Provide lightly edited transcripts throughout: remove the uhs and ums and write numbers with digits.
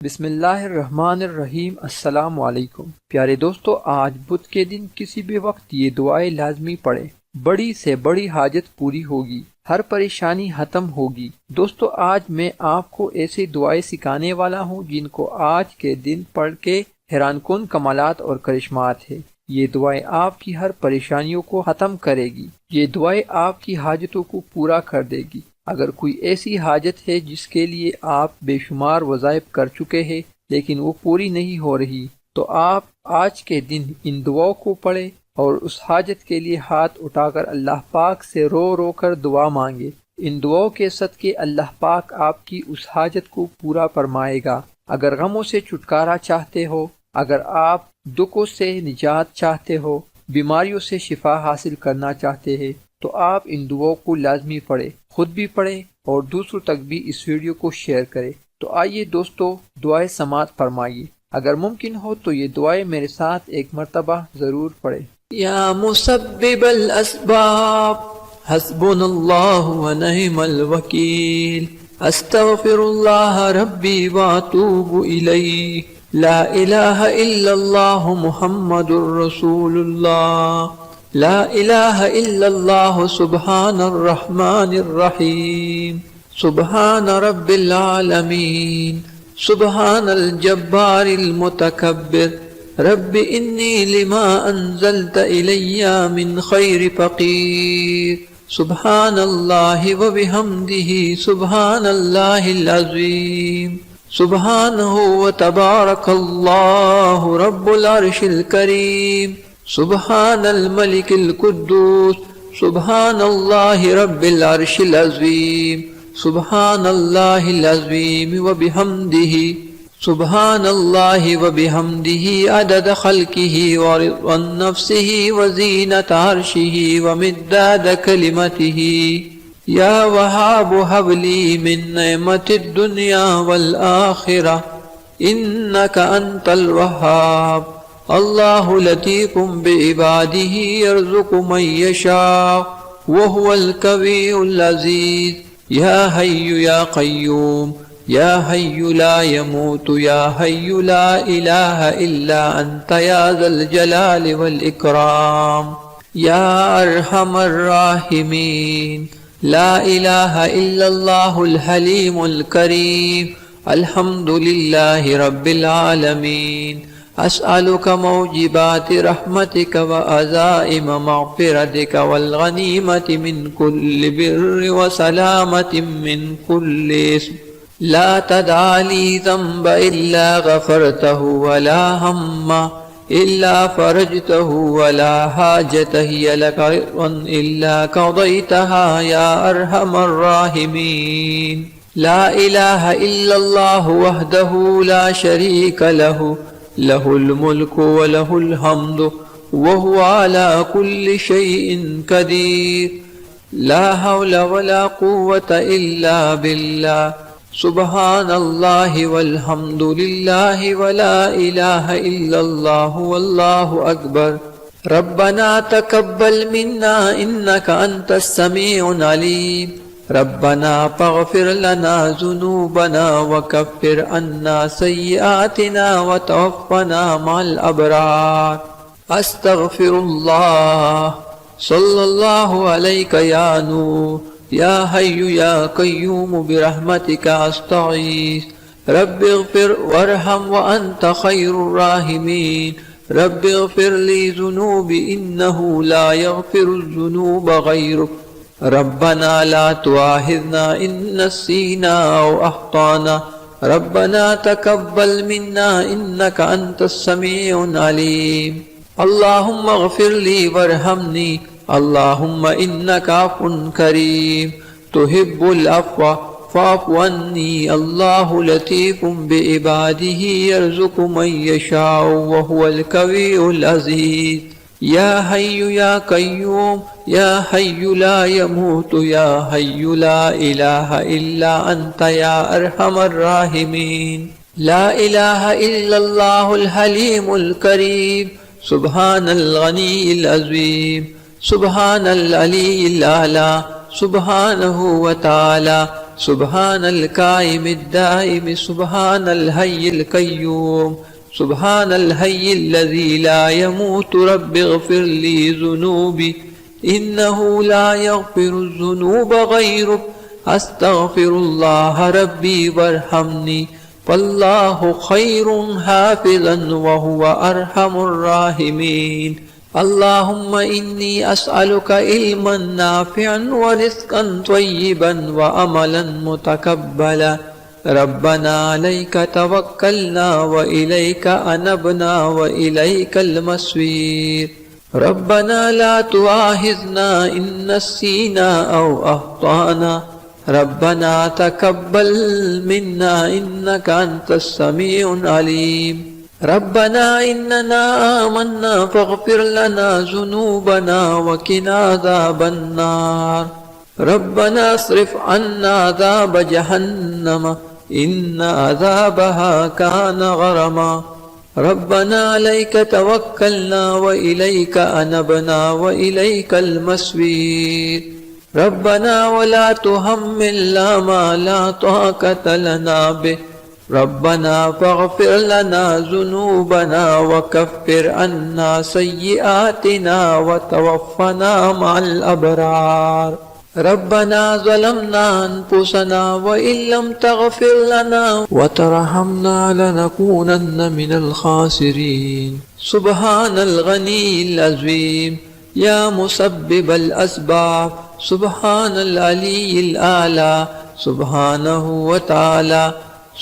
बिस्मिल्लाहिर्रहमानिर्रहीम। अस्सलाम वालेकुम प्यारे दोस्तों, आज बुध के दिन किसी भी वक्त ये दुआएं लाजमी पढ़े। बड़ी से बड़ी हाजत पूरी होगी, हर परेशानी खत्म होगी। दोस्तों, आज मैं आपको ऐसी दुआएं सिखाने वाला हूँ जिनको आज के दिन पढ़ के हैरानकुन कमालात और करिश्मात है। ये दुआएं आपकी हर परेशानियों को खत्म करेगी। ये दुआएं आपकी हाजतों को पूरा कर देगी। अगर कोई ऐसी हाजत है जिसके लिए आप बेशुमार वज़ाइफ कर चुके हैं लेकिन वो पूरी नहीं हो रही, तो आप आज के दिन इन दुआओं को पढ़ें और उस हाजत के लिए हाथ उठाकर अल्लाह पाक से रो रो कर दुआ मांगे। इन दुआओं के सदके अल्लाह पाक आपकी उस हाजत को पूरा फरमाएगा। अगर गमों से छुटकारा चाहते हो, अगर आप दुखों से निजात चाहते हो, बीमारियों से शिफा हासिल करना चाहते हैं, तो आप इन दुआओं को लाजमी पढ़ें, खुद भी पढ़ें और दूसरों तक भी इस वीडियो को शेयर करें। तो आइए दोस्तों, दुआएं समात फरमाइए। अगर मुमकिन हो तो ये दुआएं मेरे साथ एक मर्तबा जरूर पढ़ें। या मुसब्बिबल अस्बाब हस्बुनल्लाहु व निअमल वकील, अस्तगफिरुल्लाह रब्बी व अतूबु इलैहि, ला इलाहा इल्लल्लाह मुहम्मदुर रसूलुल्लाह, ला इलाहा इल्लल्लाह सुब्हानर रहमानिर रहीम, सुब्हान रब्बिल आलमीन, सुब्हानल जब्बारिल मुतकब्बिर, रब्बि इन्नी लिमा अंज़लत इलैया मिन खैरि फ़क़ीर, सुब्हानल्लाहि व बिहम्दिही सुब्हानल्लाहिल अज़ीम, सुब्हानहु व तबारकल्लाहु रब्बुल अर्शिल करीम, सुब्हानल मलिकिल कुद्दूस, सुब्हानल्लाहि रब्बिल अर्शिल अज़ीम, सुब्हानल्लाहिल अज़ीम व बिहम्दिही, सुब्हानल्लाहि व बिहम्दिही अदद खल्किही व रिज़्क़न नफ्सिही व ज़ीनत अर्शिही व मिद्दाद कलिमतिही, या वहाब हबली मिन निअमतिद दुनिया वल आखिरह, इन्नका अंतल वहाब, अल्लाहु लतीफ़ुम बिइबादिही यर्ज़ुक़ु मन यशाअ व हुवल कवियुल अज़ीज़, या हय्यु या क़य्यूम, या हय्यु ला यमूतु, या हय्यु ला इलाहा इल्ला अंता, या ज़ल जलालि वल इकराम, या अरहमर राहिमीन, ला इलाहा इल्लल्लाहुल हलीमुल करीम, अल्हम्दुलिल्लाहि रब्बिल आलमीन, अस्अलुका मौजिबाति रहमतिका व अज़ाइम मग़फ़िरतिका वल गनीमति मिन कुल्लि बिर्रि व सलामतिन मिन कुल्लि इस्म, ला तदअ ली ज़ंब इल्ला गफ़रतहु व ला हम्मा इल्ला फ़रजतहु व ला हाजत हिय लका इल्ला क़ज़यतहा, या अरहमर राहिमीन, ला इलाहा इल्लल्लाहु वहदहु ला शरीका लहु, लहुल मुल्कु व लहुल हम्दु व हुवा अला कुल्लि शैइन क़दीर, ला हौला व ला कुव्वता इल्ला बिल्लाह, सुब्हानल्लाहि वल्हम्दुलिल्लाहि व ला इलाहा इल्लल्लाहु वल्लाहु अकबर, रब्बना तक़ब्बल मिन्ना इन्नका अंतस समीउल अलीम, रब्बना फ़ग़फ़िर लना ज़ुनूबना व कफ़्फ़िर अन्ना सय्यिआतिना व तवफ़्फ़ना मअल अबरार, अस्तग़फ़िरुल्लाह, सल्लल्लाहु अलैका या नूर, या हय्यु या क़य्यूम बिरहमतिका अस्तगीस, रब्बिग़फ़िर वरहम व अन्ता ख़ैरुर राहिमीन, रब्बिग़फ़िर ली ज़ुनूबी इन्नहु ला यग़फ़िरुज़ ज़ुनूब ग़ैरुक, रब्बना ला तुआहिज़ना इन नसीना औ अख़्ताना, रब्बना तक़ब्बल मिन्ना इन्नका अंतस समीउल अलीम, अल्लाहुम्मा अग़फ़िर ली वरहमनी, अल्लाहुम्मा इन्नका अफ़्वुन करीम, तुहिब्बुल अफ़्व फ़अफ़ु अन्नी, अल्लाहु लतीफ़ुम बिइबादिही यर्ज़ुक़ु मन यशाअ व हुवल कवियुल अज़ीज़, या हय्यु या क़य्यूम, या हय्यु ला यमूतु, या हय्यु ला इलाहा इल्ला अंता, या अरहमर राहिमीन, ला इलाहा इल्लल्लाहुल हलीमुल करीम, सुब्हानल गनीय्यिल अज़ीम, सुब्हानल अलीय्यिल आला, सुब्हानहु व तआला सुब्हानल काइमिद दाइम सुब्हानल हय्यिल कय्यूम सुब्हानल हय्यिल्लज़ी ला यमूतु रब्बिग़फिरली ज़ुनूबी इन्नहु ला यग़फ़िरुज़्ज़ुनूब गैरुक अस्तग़फ़िरुल्लाह रब्बी वरहमनी वल्लाहु खैरुन हाफ़िज़न व हुवा अरहमुर राहिमीन। अल्लाहुम्मा इन्नी अस्अलुका इल्मन नाफ़िअन व रिज़्क़न त्वय्यिबन व अमलन मुतक़ब्बला। रब्बना अलैका तवक्कलना व इलैका अनबना व इलैकल मस्वीर। रब्बना ला तुआखिज़ना इन नसीना औ अख़्ताना। रब्बना तक़ब्बल मिन्ना इन्नका अंतस समीउल अलीम। रब्बना इन्नना आमन्ना फ़ग़फ़िर लना ज़ुनूबना व क़िना अज़ाबन्नार। रब्बना अस्रिफ़ अन्ना अज़ाब जहन्नम इन्न अज़ाबहा कान गरमा। रब्बना अलैका तवक्कलना व इलैका अनबना व इलैकल मस्वीर। रब्बना वला तुहम्मिलना मा ला ताक़त लना बिह। रब्बना फ़ग़फ़िर लना ज़ुनूबना व कफ़्फ़िर अन्ना सय्यिआतिना व तवफ़्फ़ना मअल अबरार। रब्बना ज़लमना अनफुसना व इल्लम तग़फ़िर लना व तरहमना लनकूनन्न मिनल ख़ासिरीन। सुब्हानल गनीय्यिल अज़ीम या मुसब्बिबल अस्बाब सुब्हानल अलीय्यिल आला सुब्हानहु व तआला।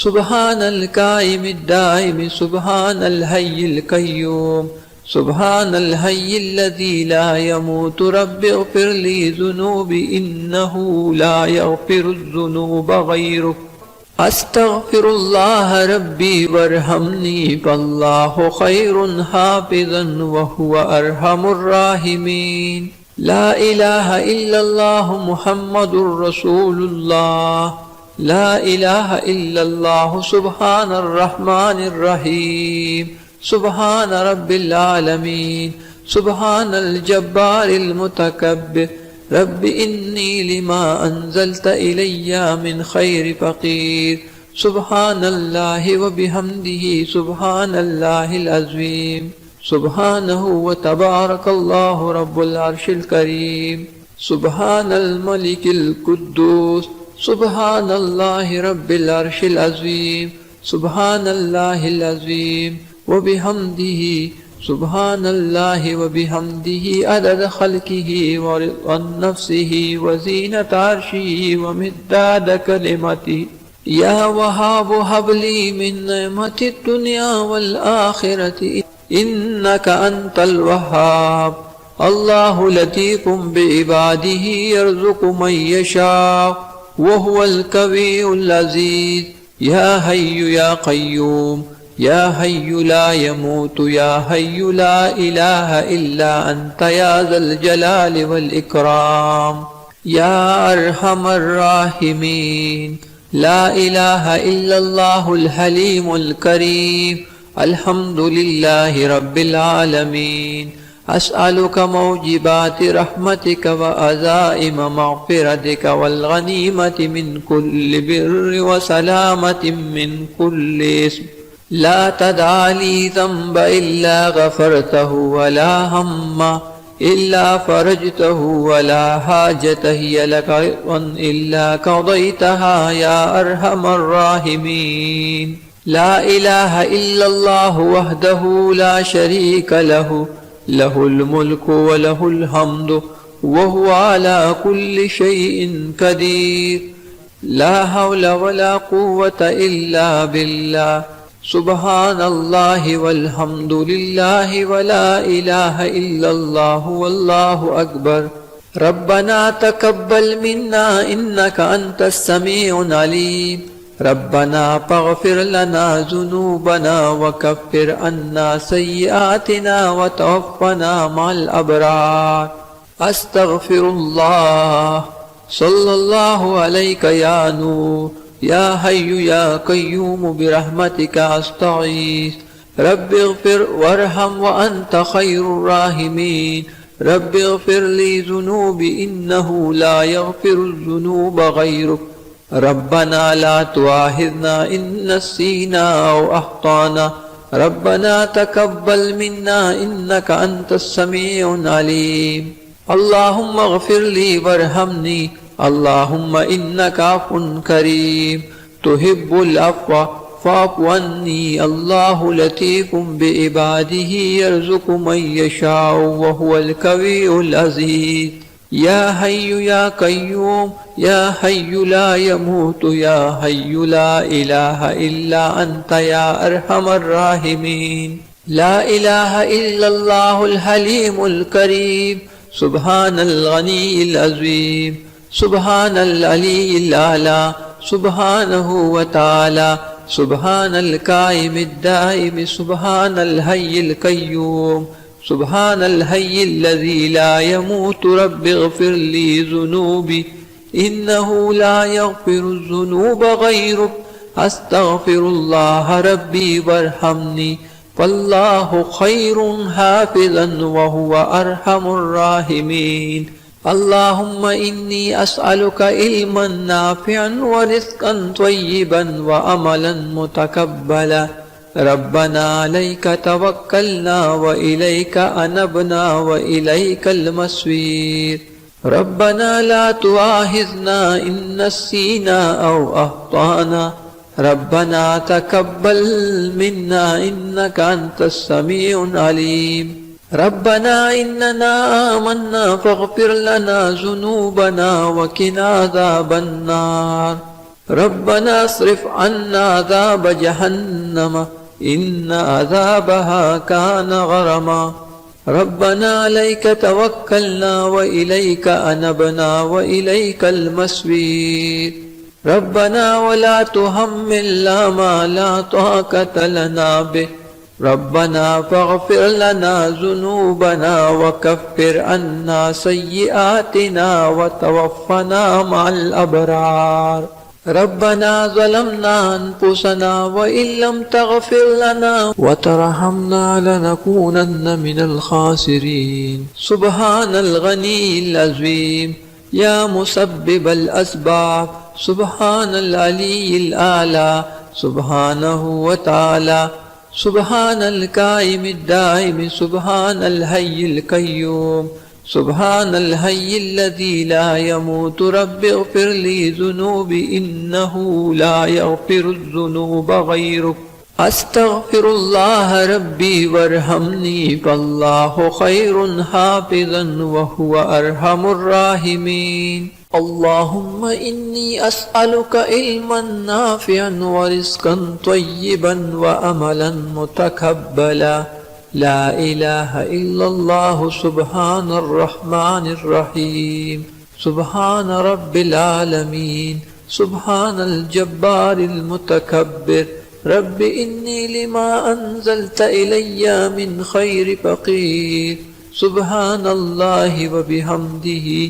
सुब्हानल काइमिद दाइम सुब्हानल हय्यिल कय्यूम सुब्हानल हय्यिल्लज़ी ला यमूतु रब्बिग़फ़िरली ज़ुनूबी इन्नहु ला यग़फ़िरुज़्ज़ुनूब गैरुक अस्तग़फ़िरुल्लाह रब्बी वरहमनी वल्लाहु खैरुन हाफ़िज़न व हुवा अरहमुर राहिमीन। ला इलाहा इल्लल्लाहु मुहम्मदुर रसूलुल्लाह। ला इलाहा इल्लल्लाहु सुब्हानर रहमानिर रहीम सुब्हान रब्बिल आलमीन सुब्हानल जब्बारिल मुतकब्बिर। रब्बि इन्नी लिमा अंज़लत इलैया मिन खैरि फ़क़ीर। सुब्हानल्लाहि व बिहम्दिही सुब्हानल्लाहिल अज़ीम। सुब्हानहु व तबारकल्लाहु रब्बुल अर्शिल करीम। सुब्हानल मलिकिल कुद्दूस सुब्हानल्लाहि रब्बिल अर्शिल अज़ीम। सुब्हानल्लाहिल अज़ीम व बिहम्दिही सुब्हानल्लाहि व बिहम्दिही अदद ख़ल्क़िही व रिज़्क़ नफ़्सिही व ज़ीनत अर्शिही व मिद्दाद कलिमतिही। या वहाब हबली मिन निअमतिद दुनिया वल आखिरति इन्नका अंतल वहाब। अल्लाहु लतीफ़ुम बिइबादिही यर्ज़ुक़ु मन यशाअ व हुवल कवियुल अज़ीज़। या हय्यु या क़य्यूम या हय्यु ला यमूतु या हय्यु ला इलाहा इल्ला अंत या ज़ल जलालि वल इकराम। या अरहमर राहिमीन। ला इलाहा इल्लल्लाहुल हलीमुल करीम। अल्हम्दुलिल्लाहि रब्बिल आलमीन। अस्अलुका मौजिबाति रहमतिक व अज़ाइम मग़फ़िरतिक वल गनीमति मिन कुल्लि बिर्रि व सलामतिन मिन कुल्लि इस्म। ला तदअ ली ज़ंब इल्ला गफ़रतहु व ला हम्म इल्ला फ़रजतहु व ला हाजत हिय लक इल्ला क़ज़यतहा या अरहमर राहिमीन। ला इलाहा इल्लल्लाहु वहदहु ला शरीक लहु लहुल मुल्कु व लहुल हम्दु व हुवा अला कुल्लि शैइन क़दीर। ला हौला व ला क़ुव्वता इल्ला बिल्लाह। सुब्हानल्लाहि वल्हम्दुलिल्लाहि व ला इलाहा इल्लल्लाहु वल्लाहु अकबर। रब्बना तक़ब्बल मिन्ना इन्नका अंतस समीउल अलीम। रब्बना फ़ग़फ़िर लना ज़ुनूबना व कफ़्फ़िर अन्ना सय्यिआतिना व तवफ़्फ़ना मअल अबरार। अस्तग़फ़िरुल्लाह। सल्लल्लाहु अलैका या नूर या हय्यु या क़य्यूम बिरहमतिका अस्तगीथ। रब्बिग़फ़िर वरहम व अन्त खैरुर राहिमीन। रब्बिग़फ़िर ली ज़ुनूबी इन्नहु ला यग़फ़िरुज़्ज़ुनूब गैरुक रब्बना ला तुआहिज़ना इन नसीना औ अख्ताना रब्बना तक़ब्बल मिन्ना इन्नका अंतस समीउल अलीम। अल्लाहुम्मा अग़फ़िर ली वरहमनी अल्लाहुम्मा इन्नका अफ़्वुन करीम तुहिब्बुल अफ़्व फ़अफ़ु अन्नी अल्लाहु लतीफ़ुम बिइबादिही यर्ज़ुक़ु मन यशाअु व हुवल क़वियुल अज़ीज़। या हय्यु या क़य्यूम या हय्यु ला यमूतु या हय्यु ला इलाहा इल्ला अंता या अरहमर राहिमीन। ला इलाहा इल्लल्लाहुल हलीमुल करीम सुब्हानल गनीय्यिल अज़ीम सुब्हानल अलीय्यिल आला सुब्हानहु व तआला सुब्हानल काइमिद दाइम सुब्हानल हय्यिल क़य्यूम सुब्हानल हय्यिल लज़ी ला यमूतु रब्बिग़फ़िर ली ज़ुनूबी इन्नहु ला यग़फ़िरुज़ ज़ुनूब ग़यरुक अस्तग़फ़िरुल्लाह रब्बी वरहमनी वल्लाहु ख़ैरुन हाफ़िज़न व हुवा अरहमुर राहिमीन। अल्लाहुम्मा इन्नी अस्अलुका इल्मन नाफ़िअन व रिज़्क़न त्वय्यिबन व अमलन मुतक़ब्बला। रब्बना अलैका तवक्कलना व इलैका अनबना व इलैकल मस्वीर। रब्बना ला तुआहिज़ना इन नसीना औ अख़्ताना रब्बना तक़ब्बल मिन्ना इन्नका अंतस समीउल अलीम। रब्बना इन्नना आमन्ना फ़ग़फ़िर लना ज़ुनूबना व क़िना अज़ाबन्नार। रब्बना अस्रिफ़ अन्ना अज़ाब जहन्नम इन्न अज़ाबहा कान गरमा। रब्बना अलैका तवक्कलना व इलैका अनबना व इलैकल मस्वीर। रब्बना वला तुहम्मिलना मा ला ताक़त लना बिह। रब्बना फ़ग़फ़िर लना ज़ुनूबना व कफ़्फ़िर अन्ना सय्यिआतिना व तवफ़्फ़ना मअल अबरार। रब्बना ज़लमना अनफुसना व इल्लम तग़फ़िर लना व तरहमना लनकूनन्न मिनल ख़ासिरीन। सुब्हानल गनीय्यिल अज़ीम या मुसब्बिबल अस्बाब सुब्हानल अलीय्यिल आला सुब्हानहु व तआला सुब्हानल काइमिद दाइम सुब्हानल हय्यिल क़य्यूम सुब्हानल हय्यिल लज़ी ला यमूतु रब्बिग़फ़िर ली ज़ुनूबी इन्नहु ला यग़फ़िरुज़ ज़ुनूब ग़यरुक अस्तग़फ़िरुल्लाह रब्बी वरहमनी वल्लाहु ख़ैरुन हाफ़िज़न व हुवा अरहमुर राहिमीन। अल्लाहुम्मा इन्नी अस्अलुका इल्मन नाफ़िअन व रिज़्क़न त्वय्यिबन व अमलन मुतक़ब्बला। ला इलाहा इल्लल्लाहु सुब्हानर रहमानिर रहीम सुब्हान रब्बिल आलमीन सुब्हानल जब्बारिल मुतकब्बिर। रब्बि इन्नी लिमा अंज़लत इलय्या मिन खैरि फ़क़ीर। सुब्हानल्लाहि व बिहम्दिही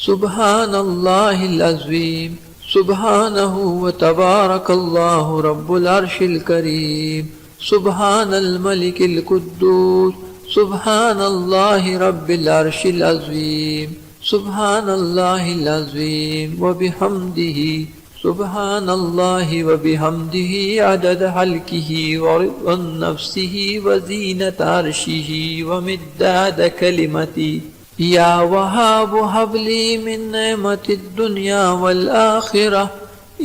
सुब्हानल्लाहिल अज़ीम सुब्हानहु व तबारकल्लाहु रब्बुल अर्शिल करीम। सुब्हानल मलिकिल कुद्दूस सुब्हानल्लाहि रब्बिल अर्शिल अज़ीम सुब्हानल्लाहिल अज़ीम व बिहम्दिही सुब्हानल्लाहि व बिहम्दिही अदद हल्किही व रिज़्क़न नफ्सिही व ज़ीनत अर्शिही व मिद्दाद कलिमती। या वहाब हबली मिन नेमतिद दुनिया वल आखिरह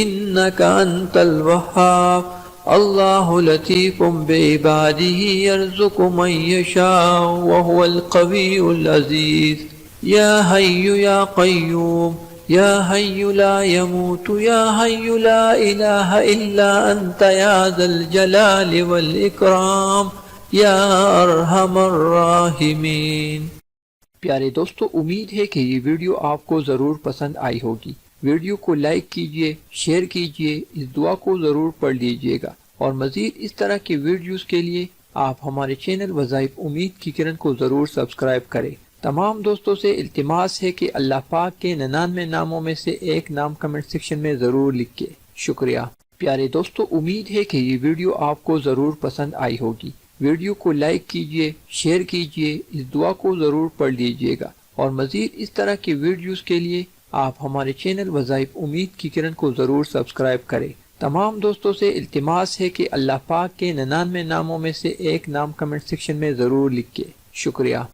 इन्नका अंतल वहाब। अल्लाहु लतीफ़ुम बिइबादिही यर्ज़ुक़ु मन यशाअु व हुवल क़वियुल अज़ीज़। या हय्यु या क़य्यूम या हय्यु ला यमूतु या हय्यु ला इलाहा इल्ला अंता या ज़ल जलालि वल इकराम या अरहमर राहिमीन। प्यारे दोस्तों, उम्मीद है कि ये वीडियो आपको ज़रूर पसंद आई होगी। वीडियो को लाइक कीजिए, शेयर कीजिए, इस दुआ को ज़रूर पढ़ लीजिएगा और मज़ीद इस तरह के वीडियोस के लिए आप हमारे चैनल वज़ाइफ उम्मीद की किरण को ज़रूर सब्सक्राइब करें। तमाम दोस्तों से इल्तिमास है कि अल्लाह पाक के 99 नामों में से एक नाम कमेंट सेक्शन में ज़रूर लिखें। शुक्रिया। प्यारे दोस्तों, उम्मीद है कि ये वीडियो आपको ज़रूर पसंद आई होगी। वीडियो को लाइक कीजिए, शेयर कीजिए, इस दुआ को ज़रूर पढ़ लीजिएगा और मज़ीद इस तरह के वीडियोस के लिए आप हमारे चैनल वज़ाइफ उम्मीद की किरण को ज़रूर सब्सक्राइब करें। तमाम दोस्तों से इल्तिमास है कि अल्लाह पाक के 99 नामों में से एक नाम कमेंट सेक्शन में ज़रूर लिखें। शुक्रिया।